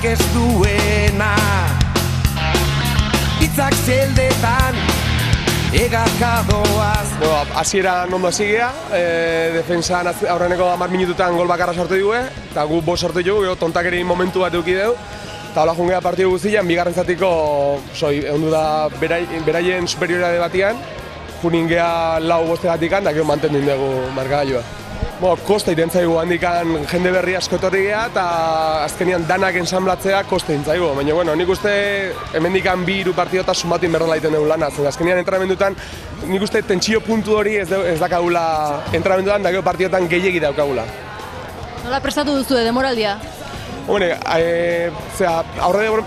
itzak ez duena. Itzak zeldetan egakadoaz. Hasiera ondo hasi gea, defensan aurreneko 10 minututan gol bakarra sartu dugu, eta gu 5 sartu dugu, gero tontakerin momentu bat eduki dugu. Eta hola jungea partidu guztian, bigarren zatiko egondu da beraien superioritate batian, junin gea 4-5 da gero mantendu dugu markagailua. Kosta iten zaigu handikan jende berri asko etorri gea, eta azkenian danak ensamblatzea kosta iten zaigu. Baina, nik uste hemendikan 2-3 partidota sumatin berrela iten dugu lana. Azkenian entrenamendutan, nik uste tentsio puntu hori ez dakagula entrenamendutan, da gero partidotan gehiegi daukagula. Nola prestatu duzu demoraldia? Aurre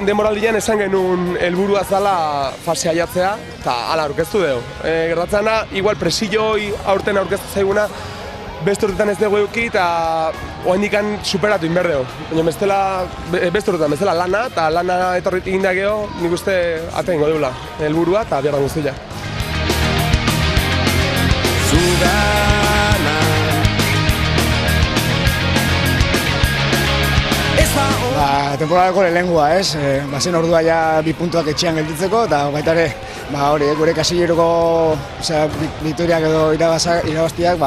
demoraldian esan genuen helburua zala fasea jatzea, eta hala aurkeztu dugu. Gertatzen da, igual presilloi aurten aurkeztu zaiguna, beste urtetan ez dugu eduki eta oaindikan superatu inber dugu. Baina beste urtetan bezala lana, eta lana etorrit egin da geho, nik uste ate ingo dugula, helburua eta biarra guztia. Temporadako lehengoa, ez? Bazen ordua ja 2 puntuak etxean gelditzeko, eta baita ere, gure kasilleroko victoriak edo irabaztiak,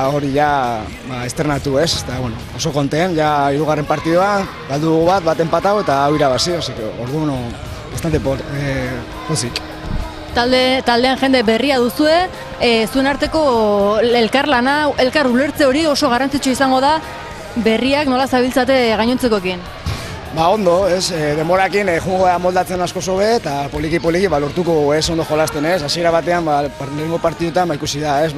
hori ja esternatu, ez? Eta, oso konten, ja 3. partidoa, galdu dugu bat empatau eta hau irabazi, orduan, bastante pozik. Taldean jende berria duzue, zuen arteko elkarlana, elkar ulertze hori oso garrantzitsu izango da, berriak nola zabiltzate gainontzekoekin? Ondo, ez, denborakin jungoa moldatzen asko sobe eta poliki lortuko ez ondo jolasten, ez, hasiera batean lehengo partidutan ikusi da, ez,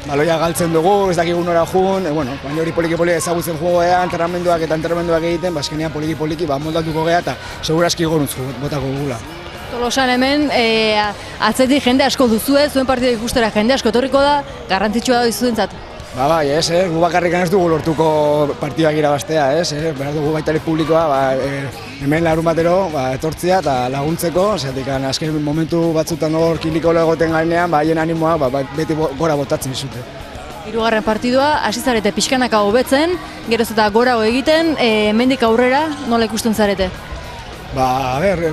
baloia galtzen dugu, ez dakigun nora jun, baina hori poliki ezagutzen jugoa, entrenamenduak egiten, azkenean poliki moldatuko geha eta segurazki goruntz botako gugula. Tolosan hemen, atzetik jende asko duzue, zuen partida ikustera jende asko etorriko da, garrantzitsua da izuentzat. Bai, ez, gu bakarrikan ez dugu lortuko partidak irabaztea, ez, behar dugu baita ere publikoa, hemen larun batero etortzea eta laguntzeko, azken momentu batzutan hor kilikolo egoten gainean, haien animoa beti gora botatzen dizute. 3. partidua, hasi zarete pixkanaka hobetzen, geroz eta gorago egiten, hemendik aurrera nola ikusten zarete?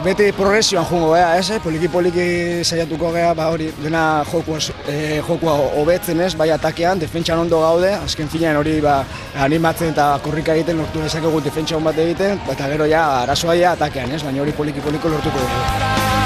Beti progresioan jungo geha, ez, poliki saiatuko geha, hori dena jokua hobetzen, ez, bai atakean, defentsan ondo gaude, azken finean hori animatzen eta korrika egiten lortu dezakegu defentsa hon bat egiten, eta gero ja arazoa atakean, ez, baina hori poliki lortuko dugu.